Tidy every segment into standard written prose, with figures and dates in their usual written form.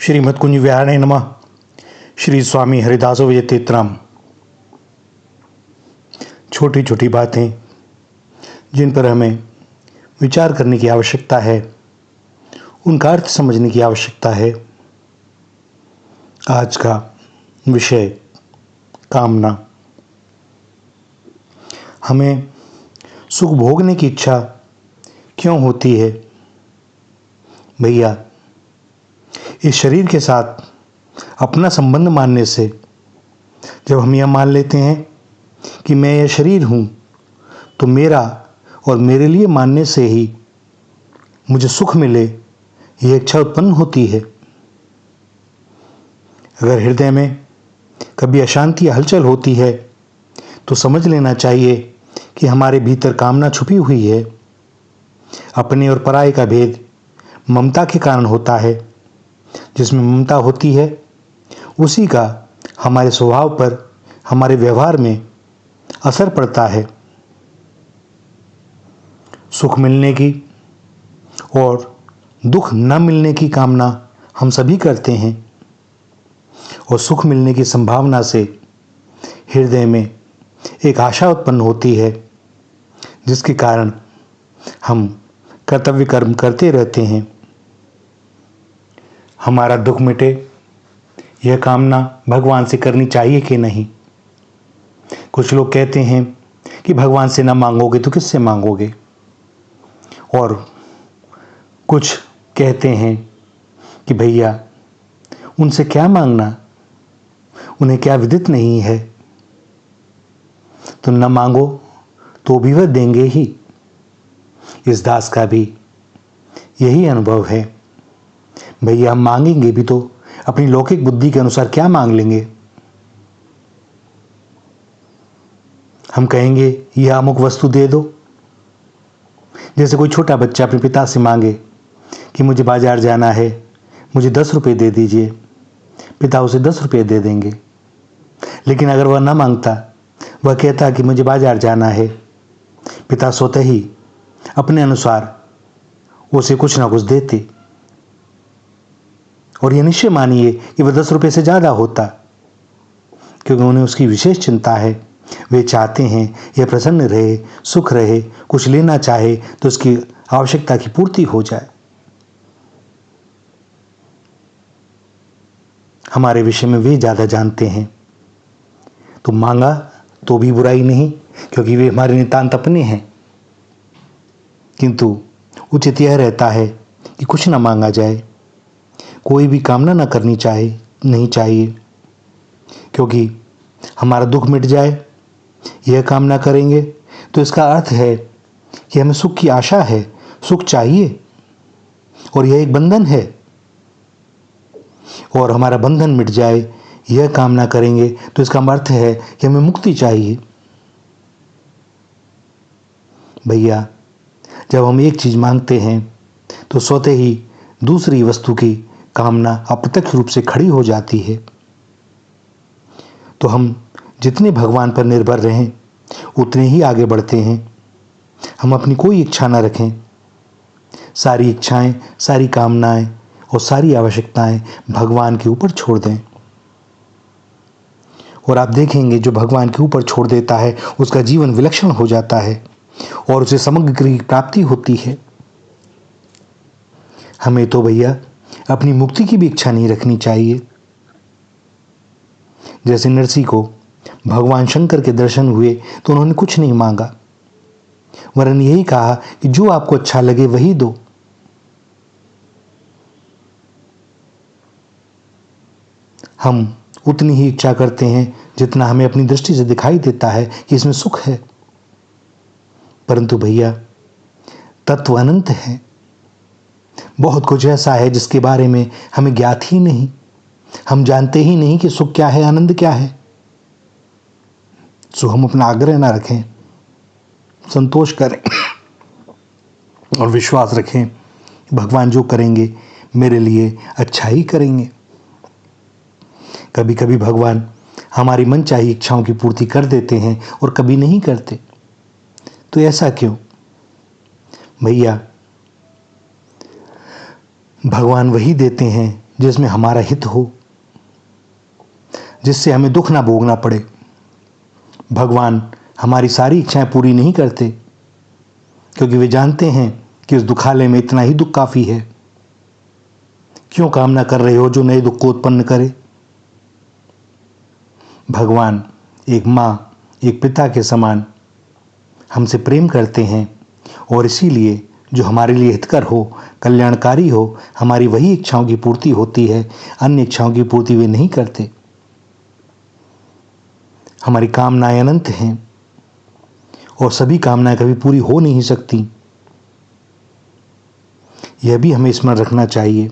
श्रीमद्कुंज विहाराय नमः। श्री स्वामी हरिदासो विजय तीर्थराम। छोटी छोटी बातें जिन पर हमें विचार करने की आवश्यकता है, उनका अर्थ समझने की आवश्यकता है। आज का विषय कामना। हमें सुख भोगने की इच्छा क्यों होती है? भैया, इस शरीर के साथ अपना संबंध मानने से जब हम यह मान लेते हैं कि मैं यह शरीर हूँ, तो मेरा और मेरे लिए मानने से ही मुझे सुख मिले, यह इच्छा उत्पन्न होती है। अगर हृदय में कभी अशांति या हलचल होती है तो समझ लेना चाहिए कि हमारे भीतर कामना छुपी हुई है। अपने और पराये का भेद ममता के कारण होता है। जिसमें ममता होती है उसी का हमारे स्वभाव पर, हमारे व्यवहार में असर पड़ता है। सुख मिलने की और दुख न मिलने की कामना हम सभी करते हैं, और सुख मिलने की संभावना से हृदय में एक आशा उत्पन्न होती है, जिसके कारण हम कर्तव्य कर्म करते रहते हैं। हमारा दुख मिटे, यह कामना भगवान से करनी चाहिए कि नहीं? कुछ लोग कहते हैं कि भगवान से ना मांगोगे तो किससे मांगोगे, और कुछ कहते हैं कि भैया उनसे क्या मांगना, उन्हें क्या विदित नहीं है, तो न मांगो तो भी वह देंगे ही। इस दास का भी यही अनुभव है। भैया, हम मांगेंगे भी तो अपनी लौकिक बुद्धि के अनुसार क्या मांग लेंगे? हम कहेंगे यह अमुक वस्तु दे दो। जैसे कोई छोटा बच्चा अपने पिता से मांगे कि मुझे बाजार जाना है, मुझे 10 रुपये दे दीजिए। पिता उसे 10 रुपये दे देंगे। लेकिन अगर वह ना मांगता, वह कहता कि मुझे बाजार जाना है, पिता स्वतः ही अपने अनुसार उसे कुछ ना कुछ देते। और यह निश्चय मानिए कि वह 10 रुपये से ज़्यादा होता, क्योंकि उन्हें उसकी विशेष चिंता है। वे चाहते हैं यह प्रसन्न रहे, सुख रहे, कुछ लेना चाहे तो उसकी आवश्यकता की पूर्ति हो जाए। हमारे विषय में वे ज़्यादा जानते हैं, तो मांगा तो भी बुराई नहीं, क्योंकि वे हमारे नितांत अपने हैं। किंतु उचित यह रहता है कि कुछ ना मांगा जाए, कोई भी कामना ना करनी नहीं चाहिए, क्योंकि हमारा दुख मिट जाए यह कामना करेंगे तो इसका अर्थ है कि हमें सुख की आशा है, सुख चाहिए, और यह एक बंधन है। और हमारा बंधन मिट जाए यह कामना करेंगे तो इसका अर्थ है कि हमें मुक्ति चाहिए। भैया, जब हम एक चीज मांगते हैं तो स्वतः ही दूसरी वस्तु की कामना अप्रत्यक्ष रूप से खड़ी हो जाती है। तो हम जितने भगवान पर निर्भर रहें उतने ही आगे बढ़ते हैं। हम अपनी कोई इच्छा न रखें, सारी इच्छाएं, सारी कामनाएं और सारी आवश्यकताएं भगवान के ऊपर छोड़ दें। और आप देखेंगे जो भगवान के ऊपर छोड़ देता है उसका जीवन विलक्षण हो जाता है और उसे समग्र की प्राप्ति होती है। हमें तो भैया अपनी मुक्ति की भी इच्छा नहीं रखनी चाहिए। जैसे नरसिंह को भगवान शंकर के दर्शन हुए तो उन्होंने कुछ नहीं मांगा, वरन यही कहा कि जो आपको अच्छा लगे वही दो। हम उतनी ही इच्छा करते हैं जितना हमें अपनी दृष्टि से दिखाई देता है कि इसमें सुख है। परंतु भैया, तत्व अनंत है। बहुत कुछ ऐसा है जिसके बारे में हमें ज्ञात ही नहीं। हम जानते ही नहीं कि सुख क्या है, आनंद क्या है। सो हम अपना आग्रह ना रखें, संतोष करें और विश्वास रखें भगवान जो करेंगे मेरे लिए अच्छा ही करेंगे। कभी कभी भगवान हमारी मनचाही इच्छाओं की पूर्ति कर देते हैं और कभी नहीं करते। तो ऐसा क्यों? भैया, भगवान वही देते हैं जिसमें हमारा हित हो, जिससे हमें दुख ना भोगना पड़े। भगवान हमारी सारी इच्छाएं पूरी नहीं करते, क्योंकि वे जानते हैं कि उस दुखालय में इतना ही दुख काफ़ी है। क्यों कामना कर रहे हो जो नए दुख को उत्पन्न करे? भगवान एक माँ, एक पिता के समान हमसे प्रेम करते हैं, और इसीलिए जो हमारे लिए हितकर हो, कल्याणकारी हो, हमारी वही इच्छाओं की पूर्ति होती है। अन्य इच्छाओं की पूर्ति वे नहीं करते। हमारी कामनाएं अनंत हैं और सभी कामनाएं कभी पूरी हो नहीं सकती। यह भी हमें स्मरण रखना चाहिए।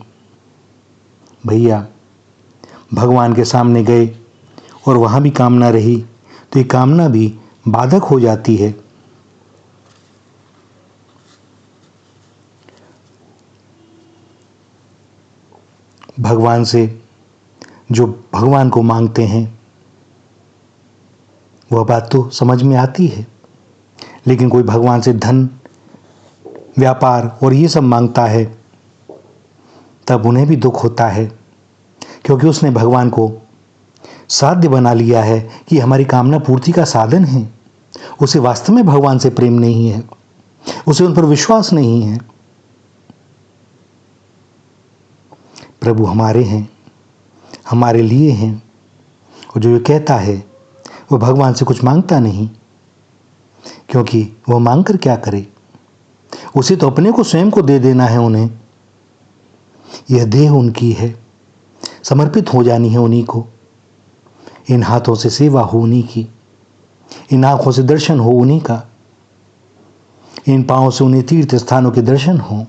भैया, भगवान के सामने गए और वहाँ भी कामना रही तो ये कामना भी बाधक हो जाती है। भगवान से जो भगवान को मांगते हैं वह बात तो समझ में आती है, लेकिन कोई भगवान से धन, व्यापार और ये सब मांगता है तब उन्हें भी दुख होता है, क्योंकि उसने भगवान को साध्य बना लिया है कि हमारी कामना पूर्ति का साधन है। उसे वास्तव में भगवान से प्रेम नहीं है, उसे उन पर विश्वास नहीं है। प्रभु हमारे हैं, हमारे लिए हैं, और जो ये कहता है वो भगवान से कुछ मांगता नहीं, क्योंकि वह मांग कर क्या करे? उसे तो अपने को, स्वयं को दे देना है उन्हें। यह देह उनकी है, समर्पित हो जानी है उन्हीं को। इन हाथों से सेवा हो उन्हीं की, इन आंखों से दर्शन हो उन्हीं का, इन पांवों से उन्हें तीर्थ स्थानों के दर्शन हो,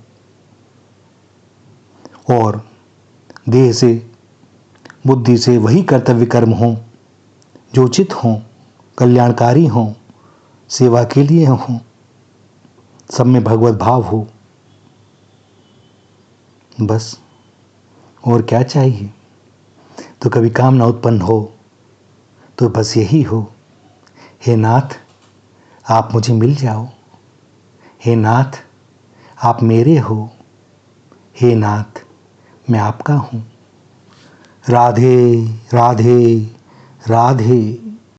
और देह से, बुद्धि से वही कर्तव्य कर्म हो जो उचित हों, कल्याणकारी हों, सेवा के लिए हों, सब में भगवत भाव हो। बस और क्या चाहिए? तो कभी कामना उत्पन्न हो तो बस यही हो, हे नाथ आप मुझे मिल जाओ, हे नाथ आप मेरे हो, हे नाथ मैं आपका हूँ। राधे राधे राधे।